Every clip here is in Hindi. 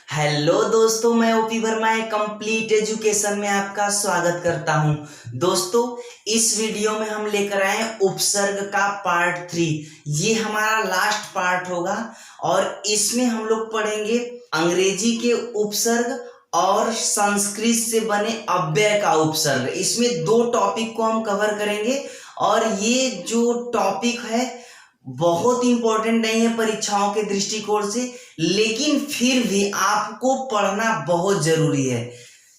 हेलो दोस्तों, मैं ओपी वर्मा कंप्लीट एजुकेशन में आपका स्वागत करता हूं। दोस्तों, इस वीडियो में हम लेकर आए हैं उपसर्ग का पार्ट 3। ये हमारा लास्ट पार्ट होगा और इसमें हम लोग पढ़ेंगे अंग्रेजी के उपसर्ग और संस्कृत से बने अव्यय का उपसर्ग। इसमें दो टॉपिक को हम कवर करेंगे और ये जो टॉपिक है बहुत इंपॉर्टेंट नहीं है परीक्षाओं के दृष्टिकोण से, लेकिन फिर भी आपको पढ़ना बहुत जरूरी है,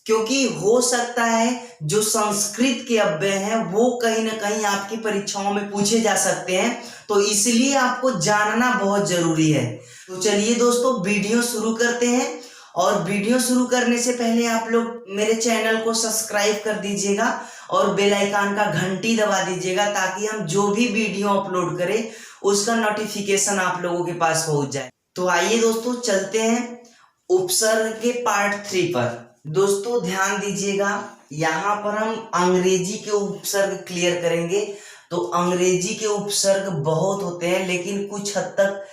क्योंकि हो सकता है जो संस्कृत के अव्यय हैं वो कहीं ना कहीं आपकी परीक्षाओं में पूछे जा सकते हैं, तो इसलिए आपको जानना बहुत जरूरी है। तो चलिए दोस्तों, वीडियो शुरू करते हैं। और वीडियो शुरू करने से पहले आप लोग मेरे चैनल को सब्सक्राइब कर दीजिएगा और बेल आइकन का घंटी दबा दीजिएगा, ताकि हम जो भी वीडियो अपलोड करें उसका नोटिफिकेशन आप लोगों के पास पहुंच जाए। तो आइए दोस्तों, चलते हैं उपसर्ग के पार्ट 3 पर। दोस्तों ध्यान दीजिएगा, यहाँ पर हम अंग्रेजी के उपसर्ग क्लियर करेंगे। तो अंग्रेजी के उपसर्ग बहुत होते हैं, लेकिन कुछ हद तक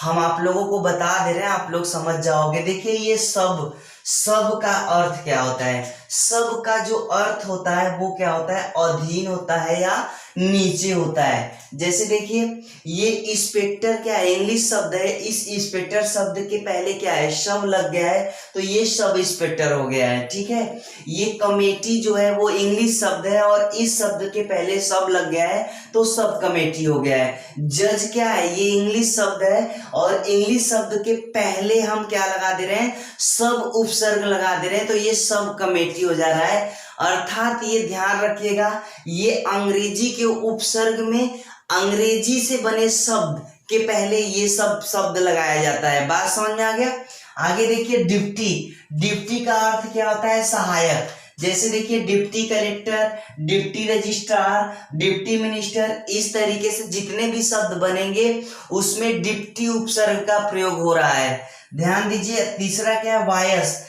हम आप लोगों को बता दे रहे हैं, आप लोग समझ जाओगे। देखिए, ये सब का अर्थ क्या होता है? सब का जो अर्थ होता है वो क्या होता है? अधीन होता है या नीचे होता है। जैसे देखिए, ये इंस्पेक्टर क्या है? इंग्लिश शब्द है। इस इंस्पेक्टर शब्द के पहले क्या है? सब लग गया है, तो ये सब इंस्पेक्टर हो गया है। ठीक है। ये कमेटी जो है वो इंग्लिश शब्द है और इस शब्द के पहले सब लग गया है, तो सब कमेटी हो गया है। जज क्या है? ये इंग्लिश शब्द है और इंग्लिश शब्द के पहले हम क्या लगा दे रहे हैं? सब उपसर्ग लगा दे रहे हैं, तो ये सब कमेटी हो जा रहा है। अर्थात ये ध्यान रखिएगा, ये अंग्रेजी के उपसर्ग में अंग्रेजी से बने शब्द के पहले ये सब शब्द लगाया जाता है। बात समझ में आ गया? आगे देखिए, डिप्टी। डिप्टी का अर्थ क्या होता है? सहायक। जैसे देखिए, deputy collector, deputy registrar, deputy minister, इस तरीके से जितने भी शब्द बनेंगे उसमें डिप्टी उपसर्ग का प्रयोग हो रहा है। ध्यान दीजिए। तीसरा क्या है? वायस।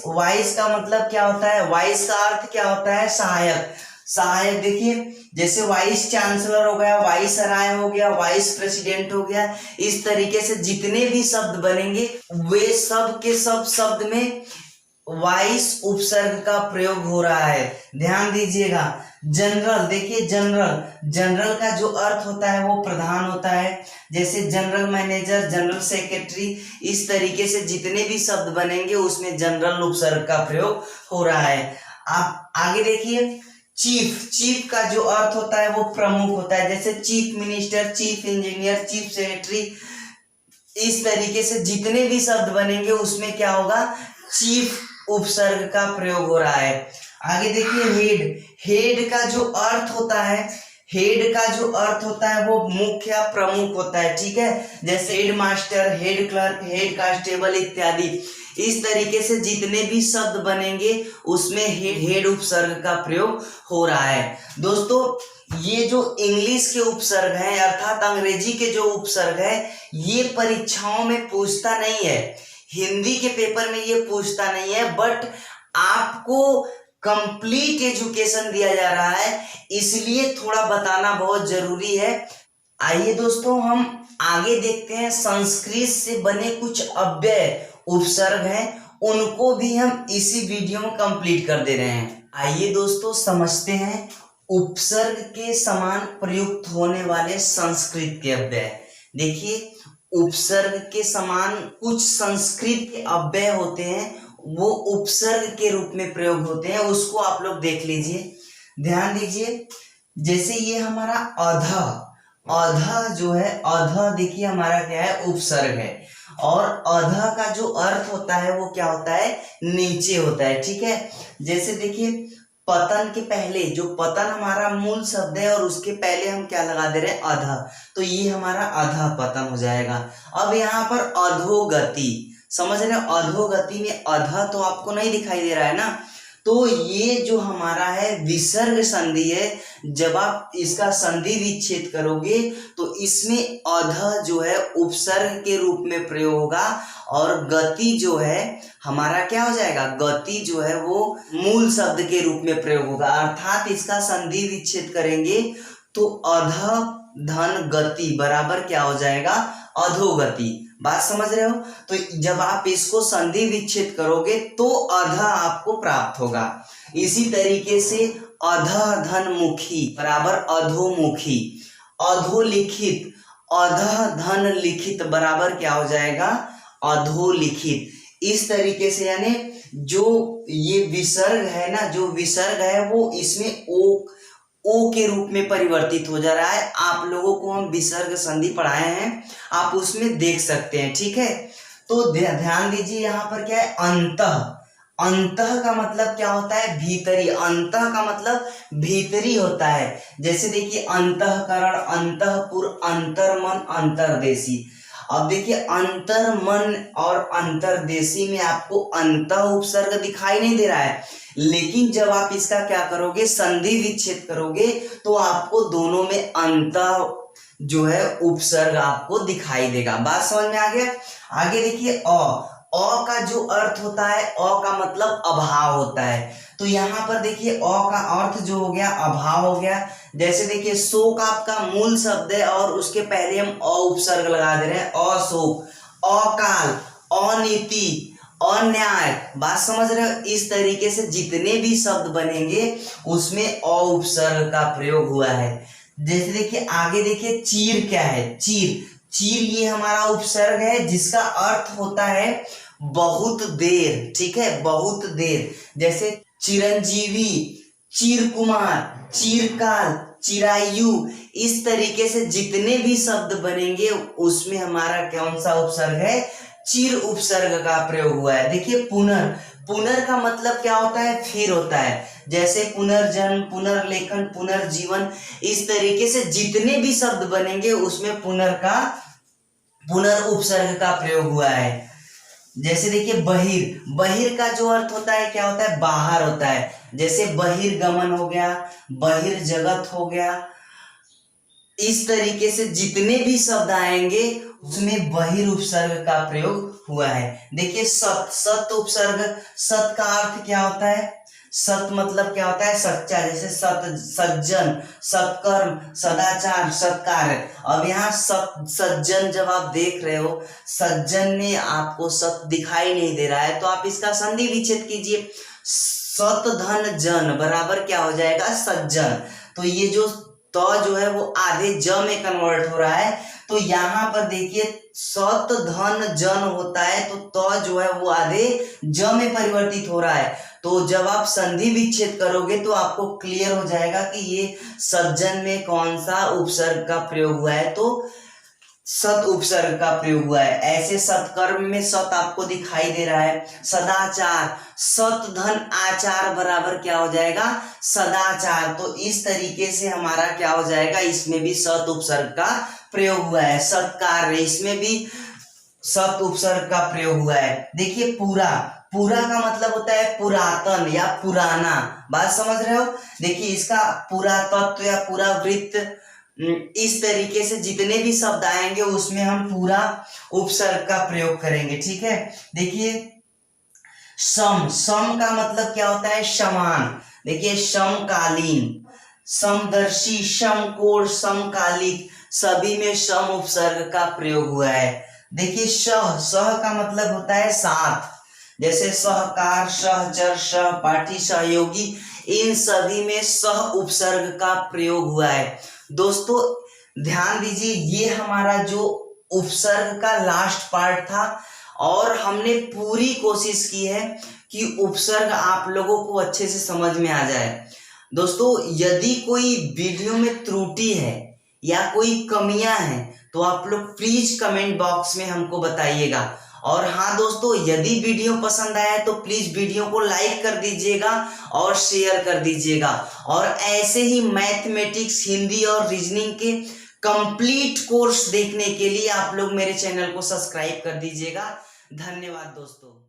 वाइस का मतलब क्या होता है? वाइस का अर्थ क्या होता है? सहायक। सहायक देखिए, जैसे वाइस चांसलर हो गया, वाइस राय हो गया, वाइस प्रेसिडेंट हो गया, इस तरीके से जितने भी शब्द बनेंगे वे सब के सब शब्द में वाइस उपसर्ग का प्रयोग हो रहा है। ध्यान दीजिएगा। जनरल देखिए, जनरल का जो अर्थ होता है वो प्रधान होता है। जैसे जनरल मैनेजर, जनरल सेक्रेटरी, इस तरीके से जितने भी शब्द बनेंगे उसमें जनरल उपसर्ग का प्रयोग हो रहा है। आप आगे देखिए, चीफ का जो अर्थ होता है वो प्रमुख होता है। जैसे chief minister, chief engineer, chief secretary, इस तरीके से जितने भी शब्द बनेंगे उसमें क्या होगा? चीफ उपसर्ग का प्रयोग हो रहा है। आगे देखिए, हेड का जो अर्थ होता है, हेड का जो अर्थ होता है वो मुख्य या प्रमुख होता है। ठीक है। जैसे head master, head clerk, head constable इत्यादि, इस तरीके से जितने भी शब्द बनेंगे उसमें हेड उपसर्ग का प्रयोग हो रहा है। दोस्तों, ये जो इंग्लिश के उपसर्ग हैं अर्थात अंग्रेजी के जो उपसर्ग है, ये परीक्षाओं में पूछता नहीं है। हिंदी के पेपर में ये पूछता नहीं है, बट आपको कंप्लीट एजुकेशन दिया जा रहा है, इसलिए थोड़ा बताना बहुत जरूरी है। आइए दोस्तों, हम आगे देखते हैं। संस्कृत से बने कुछ अव्यय उपसर्ग हैं, उनको भी हम इसी वीडियो में कंप्लीट कर दे रहे हैं। आइए दोस्तों, समझते हैं उपसर्ग के समान प्रयुक्त होने वाले संस्कृत के अव्यय। देखिए, उपसर्ग के समान कुछ संस्कृत के अव्यय होते हैं, वो उपसर्ग के रूप में प्रयोग होते हैं, उसको आप लोग देख लीजिए। ध्यान दीजिए। जैसे ये हमारा अध जो है, अध देखिए हमारा क्या है? उपसर्ग है। और अध का जो अर्थ होता है वो क्या होता है? नीचे होता है। ठीक है। जैसे देखिए, पतन के पहले जो पतन हमारा मूल शब्द है और उसके पहले हम क्या लगा दे रहे हैं? अध, तो ये हमारा अध पतन हो जाएगा। अब यहाँ पर अधोगति, समझ रहे हो? अधोगति में अध तो आपको नहीं दिखाई दे रहा है ना, तो ये जो हमारा है विसर्ग संधि है। जब आप इसका संधि विच्छेद करोगे तो इसमें अध जो है उपसर्ग के रूप में प्रयोग होगा और गति जो है हमारा क्या हो जाएगा? गति जो है वो मूल शब्द के रूप में प्रयोग होगा। अर्थात इसका संधि विच्छेद करेंगे तो अध धन गति बराबर क्या हो जाएगा? अधोगति। बात समझ रहे हो? तो जब आप इसको संधि विच्छेद करोगे तो अध आपको प्राप्त होगा। इसी तरीके से अध धन मुखी बराबर अधोमुखी, अधोलिखित, अध धन लिखित बराबर क्या हो जाएगा? अधोलिखित। इस तरीके से यानी जो ये विसर्ग है ना, जो विसर्ग है वो इसमें ओ के रूप में परिवर्तित हो जा रहा है। आप लोगों को हम विसर्ग संधि पढ़ाए हैं, आप उसमें देख सकते हैं, ठीक है। तो ध्यान दीजिए यहाँ पर क्या है? अंतः। अंतः का मतलब क्या होता है? भीतरी। अंतः का मतलब भीतरी होता है। जैसे देखिए अंतःकरण, अंतःपुर, अंतर्मन, अंतर्देशी। अब देखिए अंतर्मन और अंतर्देशी में आपको अंतः उपसर्ग दिखाई नहीं दे रहा है, लेकिन जब आप इसका क्या करोगे? संधि विच्छेद करोगे तो आपको दोनों में अंतः जो है उपसर्ग आपको दिखाई देगा। बात समझ में आ गया? आगे देखिए अ का जो अर्थ होता है, अ का मतलब अभाव होता है। तो यहाँ पर देखिए अ का अर्थ जो हो गया अभाव हो गया। जैसे देखिए शोक आपका मूल शब्द है और उसके पहले हम अ उपसर्ग लगा दे रहे हैं। अशोक, अकाल, अनीति, अन्याय। बात समझ रहे हो? इस तरीके से जितने भी शब्द बनेंगे उसमें अ उपसर्ग का प्रयोग हुआ है। जैसे देखिए आगे देखिए चीर क्या है? चीर, चीर ये हमारा उपसर्ग है जिसका अर्थ होता है बहुत देर, ठीक है, बहुत देर। जैसे चिरंजीवी, चिरकुमार, चिरकाल, चिरायु। इस तरीके से जितने भी शब्द बनेंगे उसमें हमारा कौन सा उपसर्ग है? चिर उपसर्ग का प्रयोग हुआ है। देखिए पुनर, पुनर का मतलब क्या होता है? फिर होता है। जैसे पुनर्जन्म, पुनर्लेखन, पुनर्जीवन। इस तरीके से जितने भी शब्द बनेंगे उसमें पुनर उपसर्ग का प्रयोग हुआ है। जैसे देखिए बहिर, बहिर का जो अर्थ होता है क्या होता है? बाहर होता है। जैसे बहिर्गमन हो गया, बहिर्जगत हो गया। इस तरीके से जितने भी शब्द आएंगे उसमें बहिर उपसर्ग का प्रयोग हुआ है। देखिए सत, सत उपसर्ग, सत का अर्थ क्या होता है? सत मतलब क्या होता है? सच्चा। जैसे सत, सज्जन, सत्कर्म, सदाचार, सत्कार्य। अब यहाँ सज्जन जब आप देख रहे हो, सज्जन में आपको सत दिखाई नहीं दे रहा है तो आप इसका संधि विच्छेद कीजिए। सत धन जन बराबर क्या हो जाएगा? सज्जन। तो ये जो जो है वो आधे ज में कन्वर्ट हो रहा है। तो यहाँ पर देखिए सत धन जन होता है तो जो है वो आधे ज में परिवर्तित हो रहा है। तो जब आप संधि विच्छेद करोगे तो आपको क्लियर हो जाएगा कि ये सज्जन में कौन सा उपसर्ग का प्रयोग हुआ है। तो सत उपसर्ग का प्रयोग हुआ है। ऐसे सत्कर्म में सत आपको दिखाई दे रहा है। सदाचार, सत धन आचार बराबर क्या हो जाएगा? सदाचार। तो इस तरीके से हमारा क्या हो जाएगा? इसमें भी सत उपसर्ग का प्रयोग हुआ है। सत्कार, इसमें भी सत उपसर्ग का प्रयोग हुआ है। देखिए पूरा, पूरा का मतलब होता है पुरातन या पुराना। बात समझ रहे हो? देखिए इसका पुरातत्व या पूरा वृत्त, इस तरीके से जितने भी शब्द आएंगे उसमें हम पूरा उपसर्ग का प्रयोग करेंगे, ठीक है। देखिए सम, सम का मतलब क्या होता है? समान। देखिए समकालीन, समदर्शी, समकोण, समकालिक, सभी में सम उपसर्ग का प्रयोग हुआ है। देखिए सह, सह का मतलब होता है साथ। जैसे सहकार, सहचर, सहपाठी, सहयोगी, इन सभी में सह उपसर्ग का प्रयोग हुआ है। दोस्तों ध्यान दीजिए, ये हमारा जो उपसर्ग का लास्ट पार्ट था और हमने पूरी कोशिश की है कि उपसर्ग आप लोगों को अच्छे से समझ में आ जाए। दोस्तों यदि कोई वीडियो में त्रुटि है या कोई कमियां हैं तो आप लोग प्लीज कमेंट बॉक्स में हमको बताइएगा। और हाँ दोस्तों, यदि वीडियो पसंद आया है तो प्लीज वीडियो को लाइक कर दीजिएगा और शेयर कर दीजिएगा। और ऐसे ही मैथमेटिक्स, हिंदी और रीजनिंग के कंप्लीट कोर्स देखने के लिए आप लोग मेरे चैनल को सब्सक्राइब कर दीजिएगा। धन्यवाद दोस्तों।